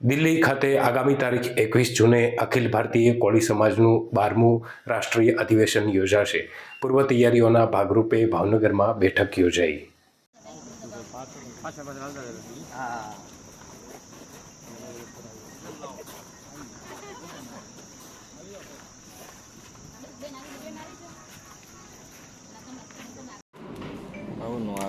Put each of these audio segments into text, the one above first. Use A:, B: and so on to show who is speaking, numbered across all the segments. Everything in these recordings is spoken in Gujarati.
A: દિલ્હી ખાતે આગામી તારીખ 21 જૂને અખિલ ભારતીય કોળી સમાજનું 12મું રાષ્ટ્રીય અધિવેશન યોજાશે। પૂર્વ તૈયારીઓના ભાગરૂપે ભાવનગરમાં બેઠક યોજાઈ।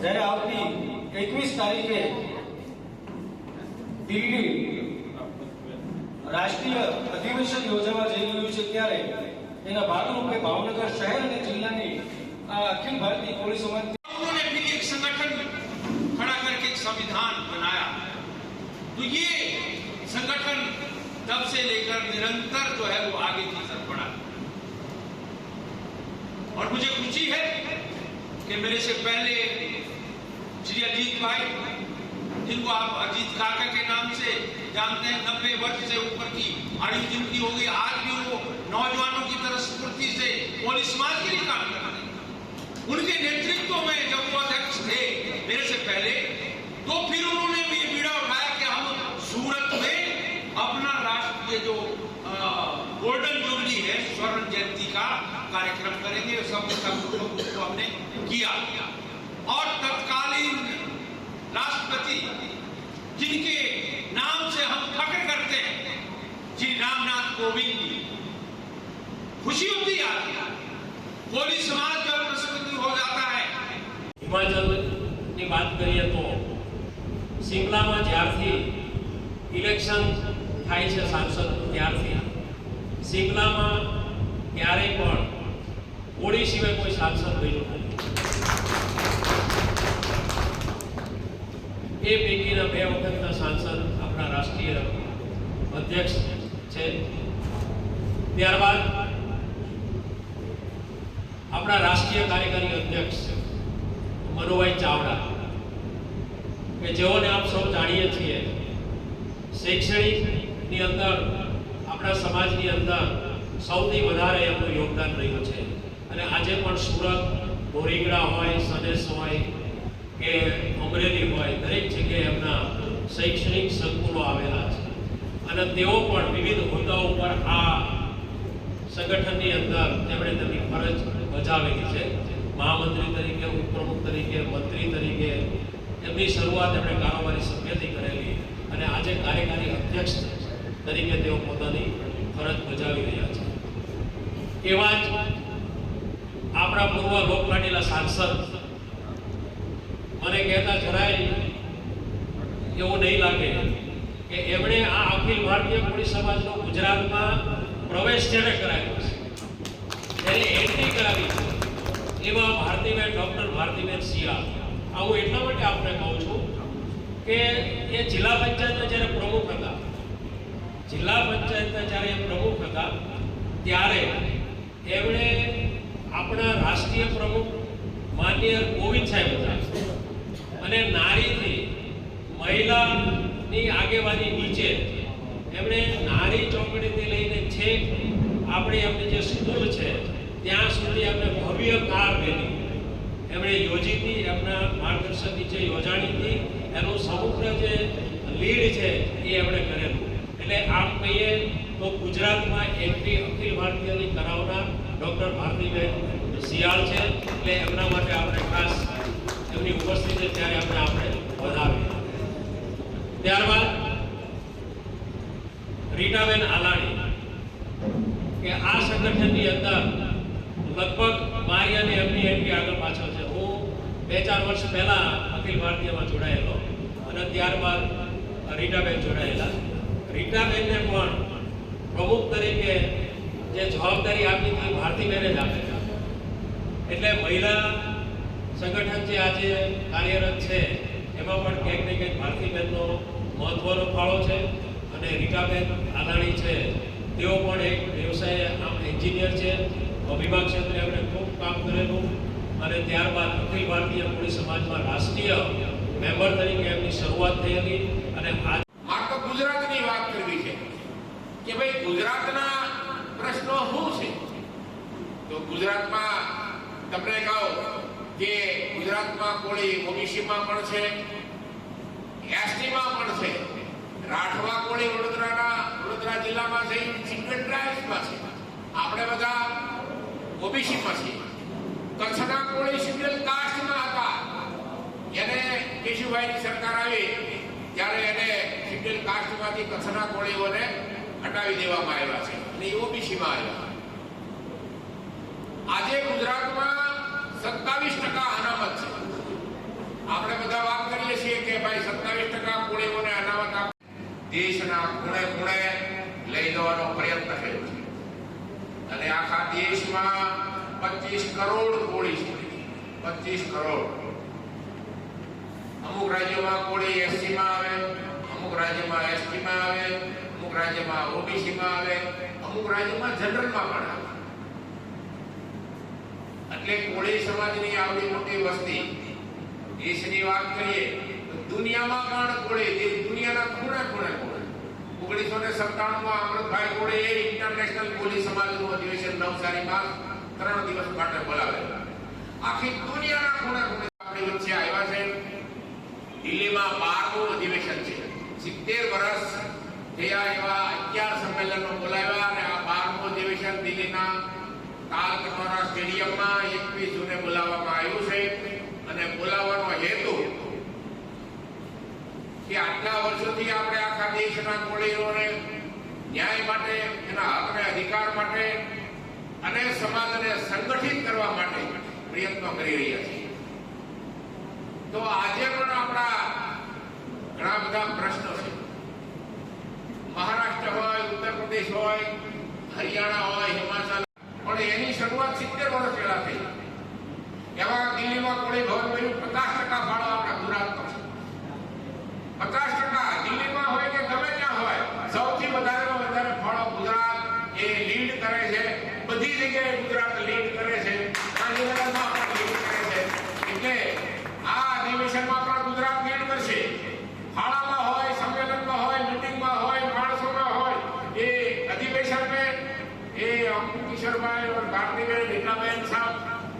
B: જ્યારે આવતી 21 તારીખે દિલ્હી રાષ્ટ્રીય અધિવેશન યોજવા જઈ રહ્યું છે, ત્યારે એના ભાગરૂપે ભાવનગર શહેર અને જિલ્લાની अखिल भारतीय कोली समाज
C: उन्होंने भी एक संगठन खड़ा करके एक संविधान बनाया। तो ये संगठन तब से लेकर निरंतर जो है वो आगे की तरफ बढ़ा और मुझे खुशी है कि मेरे से पहले श्री अजीत भाई, जिनको आप अजीत काका के नाम से जानते हैं, 90 वर्ष से ऊपर की आयु जिनकी हो गई, आज भी वो नौजवानों की तरह स्फूर्ति से कोली समाज के लिए काम कर रहे हैं। उनके नेतृत्व में जब वो अध्यक्ष थे मेरे से पहले, तो फिर उन्होंने भी बीड़ा उठाया कि हम सूरत में अपना राष्ट्रीय जो गोल्डन जुबली है, स्वर्ण जयंती का कार्यक्रम करेंगे। उसको हमने किया और तत्कालीन राष्ट्रपति जिनके नाम से हम फख्र करते हैं, श्री रामनाथ कोविंद जी, खुशी होती है कोली समाज जब प्रसिद्ध हो जाता है।
D: हिमाचल की बात करिए तो शिमला में ज्यारथी इलेक्शन थाय छे सांसद त्यारथी शिमला में क्यारे पण कोળી सिवाय कोई सांसद बन्यो नहीं। ए पैकीना 2 वखतना सांसद अपना राष्ट्रीय अध्यक्ष छे। त्यारबाद अपना राष्ट्रीय कार्यकारी अध्यक्ष मनुभाई चावड़ा के जेओने आप सब जाणीए छीए शैक्षणिक अंदर अपना समाजनी अंदर सौथी वधारे एमनुं योगदान रह्युं छे अने आजे पण सूरत, बोरीगड़ा होय, सनेस होय के अमरेली होय, दरेक जग्याए एमना शैक्षणिक संकुलो आवेला छे अने तेओ पण विविध होद्दाओ पर आ संगठननी अंदर તેમણે તેમની ફરજ બજાવેલી છે। મહામંત્રી તરીકે, ઉપપ્રમુખ તરીકે, મંત્રી તરીકે એમની શરૂઆત એમણે કારોબારી સભ્યથી કરેલી અને આજે કાર્યકારી અધ્યક્ષ તરીકે તેઓ પોતાની ફરજ બજાવી રહ્યા છે। એવા જ આપણા પૂર્વ લોકલાડીલા સાંસદ મને કહેતા જરાય એવું નહીં લાગે કે એમણે આ અખિલ ભારતીય કોળી સમાજનો ગુજરાતમાં प्रवेश जेने करायो छे, जेने एंट्री करावी छे, एवा भारतीबेन डॉक्टर भारतीबेन सियाल। आવું એટલા માટે આપણે કહું છું કે એ જિલ્લા પંચાયતના જ્યારે પ્રમુખ હતા, જિલ્લા પંચાયતના જ્યારે પ્રમુખ હતા ત્યારે એમણે આપણા રાષ્ટ્રીય પ્રમુખ માનનીય કોવિંદ સાહેબ હતા અને નારીથી મહિલાની આગેવાની નીચે એમણે નારી ચોકડીથી લઈને છેક આપણે એમની જે સ્કૂલ છે ત્યાં સુધી એમણે ભવ્ય કાર રેલી એમણે યોજી હતી, એમના માર્ગદર્શન નીચે યોજાણી હતી। એનું સમગ્ર જે લીડ છે એ એમણે કરેલું। એટલે આમ કહીએ તો ગુજરાતમાં એન્ટ્રી અખિલ ભારતીયની કરાવનાર ડૉક્ટર ભારતીબેન સિયાળ છે। એટલે એમના માટે આપણે ખાસ એમની ઉપસ્થિતિ ત્યારે આપણે વધાવી। ત્યારબાદ રીટાબેન આલાણી કે આ સંગઠનની અંદર લગભગ મારી અને એમની એન્ટ્રી આગળ પાછળ છે। હું 2-4 વર્ષ પહેલા અખિલ ભારતીયમાં જોડાયેલો અને ત્યારબાદ રીટાબેન જોડાયેલા। રીટાબેનને પણ પ્રમુખ તરીકે જે જવાબદારી આપી હતી ભારતીબેને જ આપેલી। એટલે મહિલા સંગઠન જે આજે કાર્યરત છે એમાં પણ ક્યાંક ને ક્યાંક ભારતીબેનનો મહત્વનો ફાળો છે અને રીટાબેન આલાણી છે તેઓ પણ એક વ્યવસાય આમ એન્જિનિયર છે, વિભાગ ક્ષેત્રે એમણે ખૂબ કામ કરેલું અને ત્યારબાદ અખિલ ભારતીય કોળી સમાજમાં રાષ્ટ્રીય મેમ્બર તરીકે એમની શરૂઆત થયેલી અને
C: આ તો ગુજરાતની વાત કરવી છે કે ભાઈ ગુજરાતના પ્રશ્નો શું છે। તો ગુજરાતમાં તમને કહો કે ગુજરાતમાં કોળી ઓબીસીમાં પણ છે, એસટીમાં પણ છે રાઠવા કોળી વડોદરા જિલ્લામાં છે, સિંગલ ટ્રાઇબ્સમાં છે, આપણે બધા ઓબીસીમાં છીએ. કચ્છના કોળી સિંગલ કાસ્ટમાં હતા. એને કેશુભાઈની સરકાર આવી ત્યારે એને સિંગલ કાસ્ટમાંથી કચ્છના કોળીઓને હટાવી દેવામાં આવ્યા છે અને એ ઓબીસીમાં આવ્યા. આજે ગુજરાતમાં 27% અનામત છે. આપણે બધા વાત કરીએ છીએ કે ભાઈ 27% કોળીઓને અનામત આપ દેશના ખૂણે ખૂણે લઈ જવાનો પ્રયત્ન થયો છે અને આખા દેશમાં 25 કરોડ કોળી છે. 25 કરોડ. અમુક રાજ્યોમાં કોળી એસસીમાં આવે, અમુક રાજ્યોમાં એસટીમાં આવે, અમુક રાજ્યોમાં ઓબીસીમાં આવે, અમુક રાજ્યોમાં જનરલમાં પણ આવે. એટલે કોળી સમાજની આવડી મોટી વસ્તી દેશની વાત કરીએ તો દુનિયામાં પણ કોળી, દુનિયાના ખૂણે ખૂણે કોળી. 1997માં અમૃતભાઈ કોળીએ ઇન્ટરનેશનલ કોળી સમાજનું અધિવેશન નવસારીમાં 3 દિવસ માટે બોલાવેલું. આખી દુનિયાના ખૂણે ખૂણે આપણી વચ્ચે આવ્યા છે. દિલ્હીમાં 12મું અધિવેશન છે. 70 વર્ષ થયા એવા 11 સંમેલનો બોલાવ્યા અને આ 12મું અધિવેશન દિલ્હીના તાલકટોરા સ્ટેડિયમમાં 21 જૂને બોલાવવામાં આવ્યું છે. અને બોલાવવાનો હેતુ કે આટલા વર્ષોથી આપણે આખા દેશના કોળીઓને ન્યાય માટે, એના હક અને અધિકાર માટે અને સમાજને સંગઠિત કરવા માટે પ્રયત્નો કરી રહ્યા છીએ. તો આજે પણ આપણા ઘણા બધા પ્રશ્નો છે. મહારાષ્ટ્ર હોય, ઉત્તર પ્રદેશ હોય, હરિયાણા હોય, હિમાચલ, પણ એની શરૂઆત 70 વર્ષ પહેલા થઈ. એવા દિલ્હીમાં કોળી ભવન બન્યું. 50% ફાળો આપણા ગુજરાતનો છે. 50% દિલ્હીમાં હોય કે ગમે ત્યાં હોય, સૌથી વધારે ફાળો ગુજરાત એ લીડ કરે છે. બધી જગ્યાએ ગુજરાત લીડ કરે છે. ગાંધીનગરમાં પણ લીડ કરે છે. એટલે આ અધિવેશનમાં પણ ગુજરાત લીડ કરશે. ફાળામાં હોય, સંમેલનમાં હોય, મીટિંગમાં હોય, માણસોમાં હોય, એ અધિવેશન में ये हम किशोरभाई और भारतीबेन रीटाबेन साहब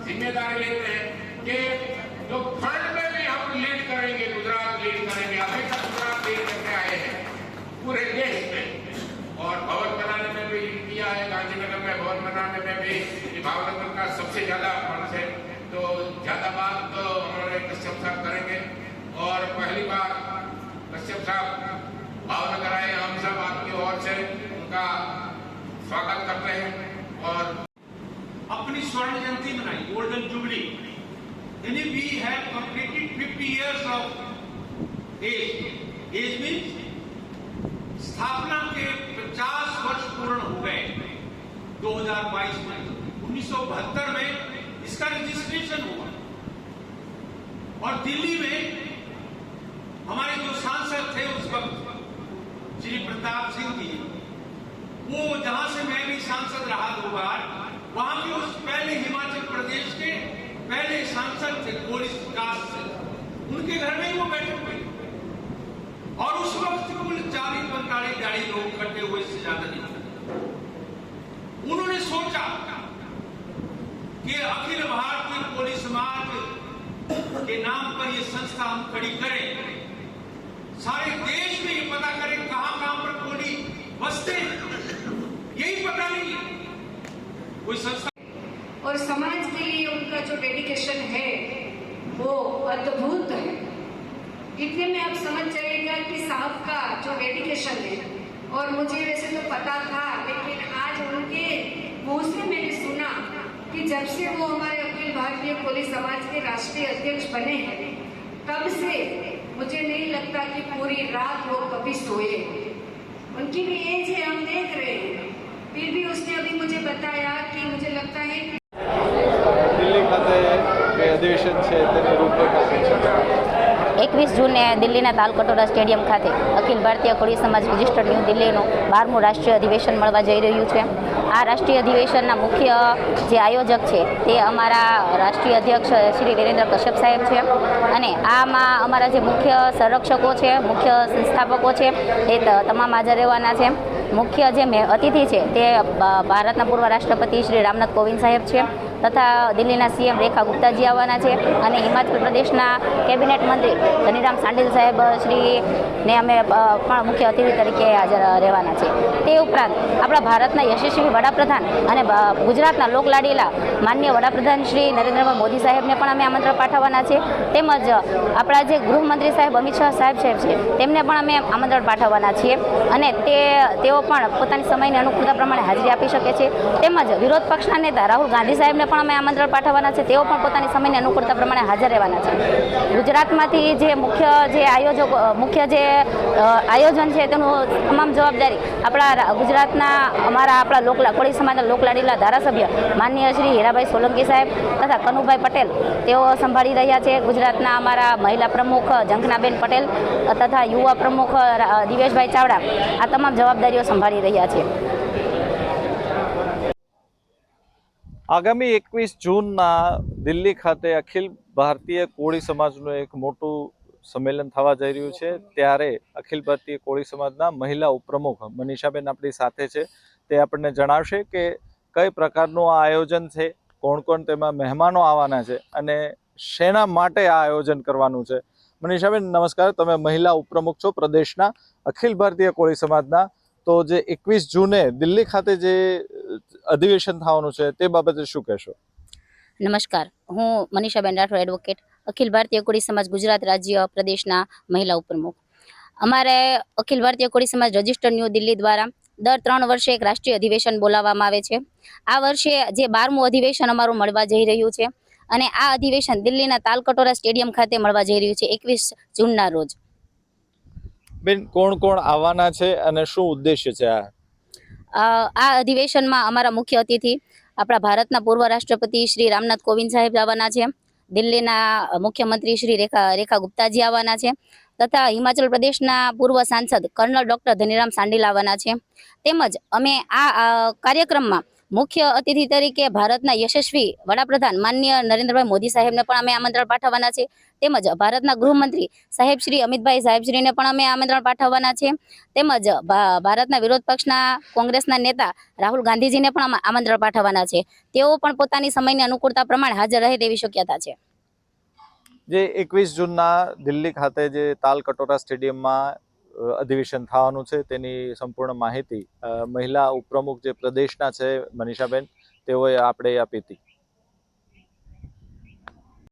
C: जिम्मेदारी लेते हैं कि जो फंड में भी हम लीड करेंगे, गुजरात लीड करेंगे. अभी तक गुजरात लीड करके आए हैं पूरे देश में और भवन बनाने में भी लीड किया है. गांधीनगर में भवन बनाने में भी भावनगर का सबसे ज्यादा फंड है. तो ज्यादा बात तो हमारे कश्यप साहब करेंगे और पहली बार कश्यप साहब भावनगर आए. हम सब आपकी ओर से उनका स्वागत करते हैं और
E: अपनी स्वर्ण जयंती मनाई, गोल्डन जुबली. यानी we have completed 50 years of age. Age means स्थापना के 50 वर्ष पूर्ण हो गए 2022 में. 1972 में इसका रजिस्ट्रेशन हुआ और दिल्ली में हमारे जो सांसद थे उस वक्त श्री प्रताप सिंह जी, वो जहां से मैं भी सांसद रहा 2 बार, वहां के उस पहले हिमाचल प्रदेश के पहले सांसद थे कोली कास्ट से. उनके घर में ही वो बैठे हुए और उस वक्त कुल 40-45 लोग इकट्ठे हुए, इससे ज्यादा नहीं. उन्होंने सोचा कि अखिल भारतीय कोली समाज के नाम पर ये संस्था हम खड़ी करें. सारे देश में ये पता करें कहां पर कोली बसते हैं, यही पता नहीं. कोई संस्था
F: और समाज के लिए उनका जो डेडिकेशन है वो अद्भुत है. इतने में आप समझ जाइएगा कि साहब का जो डेडिकेशन है, और मुझे वैसे तो पता था लेकिन आज उनके मुंह से मैंने सुना कि जब से वो हमारे अखिल भारतीय कोली समाज के राष्ट्रीय अध्यक्ष बने हैं तब से मुझे नहीं लगता कि पूरी रात वो कभी सोए. उनकी भी एज है, हम देख रहे हैं, फिर भी उसने अभी मुझे बताया कि मुझे लगता है कि
G: દિલ્હી ખાતે જે અધિવેશન છે તેની રૂપરેખા શું છે?
H: 21 જૂને દિલ્હીના તાલકટોરા સ્ટેડિયમ ખાતે અખિલ ભારતીય કોળી સમાજ રજિસ્ટર્ડ ન્યૂ દિલ્હીનું 12મું રાષ્ટ્રીય અધિવેશન મળવા જઈ રહ્યું છે. આ રાષ્ટ્રીય અધિવેશનના મુખ્ય જે આયોજક છે તે અમારા રાષ્ટ્રીય અધ્યક્ષ શ્રી વિરેન્દ્ર કશ્યપ સાહેબ છે અને આમાં અમારા જે મુખ્ય સંરક્ષકો છે, મુખ્ય સંસ્થાપકો છે એ તમામ હાજર રહેવાના છે. મુખ્ય જે અતિથિ છે તે ભારતના પૂર્વ રાષ્ટ્રપતિ શ્રી રામનાથ કોવિંદ સાહેબ છે. તથા દિલ્હીના સીએમ રેખા ગુપ્તાજી આવવાના છે અને હિમાચલ પ્રદેશના કેબિનેટ મંત્રી ધનીરામ સાંડિલ સાહેબ શ્રીને અમે પણ મુખ્ય અતિથિ તરીકે હાજર રહેવાના છે. તે ઉપરાંત આપણા ભારતના યશસ્વી વડાપ્રધાન અને ગુજરાતના લોકલાડીલા માનનીય વડાપ્રધાન શ્રી નરેન્દ્રભાઈ મોદી સાહેબને પણ અમે આમંત્રણ પાઠવવાના છે. તેમજ આપણા જે ગૃહમંત્રી સાહેબ અમિત શાહ સાહેબ છે તેમને પણ અમે આમંત્રણ પાઠવવાના છીએ અને તેઓ પણ પોતાની સમયની અનુકૂળતા પ્રમાણે હાજરી આપી શકે છે. તેમજ વિરોધ પક્ષના નેતા રાહુલ ગાંધી સાહેબને પણ અમે આમંત્રણ પાઠવવાના છે. તેઓ પણ પોતાની સમયની અનુકૂળતા પ્રમાણે હાજર રહેવાના છે. ગુજરાતમાંથી જે મુખ્ય આયોજન છે તેનું તમામ જવાબદારી આપણા ગુજરાતના આપણા કોળી સમાજના લોકલાડીલા ધારાસભ્ય માનનીય શ્રી હીરાભાઈ સોલંકી સાહેબ તથા કનુભાઈ પટેલ તેઓ સંભાળી રહ્યા છે. ગુજરાતના અમારા મહિલા પ્રમુખ ઝંખનાબેન પટેલ તથા યુવા પ્રમુખ દિવેશભાઈ ચાવડા આ તમામ જવાબદારીઓ સંભાળી રહ્યા છે.
G: આગામી 21 જૂનના દિલ્હી ખાતે અખિલ ભારતીય કોળી સમાજનું એક મોટું સંમેલન થવા જઈ રહ્યું છે. ત્યારે અખિલ ભારતીય કોળી સમાજના મહિલા ઉપપ્રમુખ મનીષાબેન આપણી સાથે છે. તે આપણને જણાવશે કે કઈ પ્રકારનું આ આયોજન છે, કોણ કોણ તેમાં મહેમાનો આવવાના છે અને શેના માટે આ આયોજન કરવાનું છે. મનીષાબેન નમસ્કાર, તમે મહિલા ઉપપ્રમુખ છો પ્રદેશના અખિલ ભારતીય કોળી સમાજના. તો જે 21 જૂને દિલ્હી ખાતે જે અધિવેશન થવાનું છે તે બાબતે શું કહેશો?
H: નમસ્કાર, હું મનીષાબેન રાઠોડ, એડવોકેટ, અખિલ ભારતીય કોળી સમાજ ગુજરાત રાજ્ય પ્રદેશના મહિલા ઉપપ્રમુખ. અમારે અખિલ ભારતીય કોળી સમાજ રજિસ્ટર ન્યૂ દિલ્હી દ્વારા દર 3 વર્ષે એક રાષ્ટ્રીય અધિવેશન બોલાવવામાં આવે છે. આ વર્ષે જે 12મું અધિવેશન અમારું મળવા જઈ રહ્યું છે અને આ અધિવેશન દિલ્હીના તાલકટોરા સ્ટેડિયમ ખાતે મળવા જઈ રહ્યું છે 21 જૂનના રોજ.
G: બેન, કોણ કોણ આવવાના છે અને શું ઉદ્દેશ્ય છે
H: આ અધિવેશનમાં અમારા મુખ્ય અતિથિ આપણા ભારતના પૂર્વ રાષ્ટ્રપતિ શ્રી રામનાથ કોવિંદ સાહેબ આવવાના છે. દિલ્હીના મુખ્યમંત્રી શ્રી રેખા ગુપ્તાજી આવવાના છે તથા હિમાચલ પ્રદેશના પૂર્વ સાંસદ કર્નલ ડોક્ટર ધનીરામ સાંડિલ આવવાના છે. તેમજ અમે આ કાર્યક્રમમાં મુખ્ય અતિથિ તરીકે ભારતના યશસ્વી વડાપ્રધાન માનનીય નરેન્દ્રભાઈ મોદી સાહેબને પણ અમે આમંત્રણ પાઠવવાના છે. તેમજ ભારતના ગૃહમંત્રી સાહેબ શ્રી અમિતભાઈ સાહેબશ્રીને પણ અમે આમંત્રણ પાઠવવાના છે. તેમજ ભારતના વિરોધ પક્ષના કોંગ્રેસના નેતા રાહુલ ગાંધીજીને પણ આમંત્રણ પાઠવવાના છે. તેઓ પણ પોતાની સમયની અનુકૂળતા પ્રમાણે હાજર રહે તેવી શક્યતા છે.
G: જે 21 જૂનના દિલ્હી ખાતે જે તાલકટોરા સ્ટેડિયમમાં અધિવેશન થવાનું છે તેની સંપૂર્ણ માહિતી મહિલા ઉપપ્રમુખ જે પ્રદેશના છે મનીષાબેન તેઓએ આપણે આપી હતી.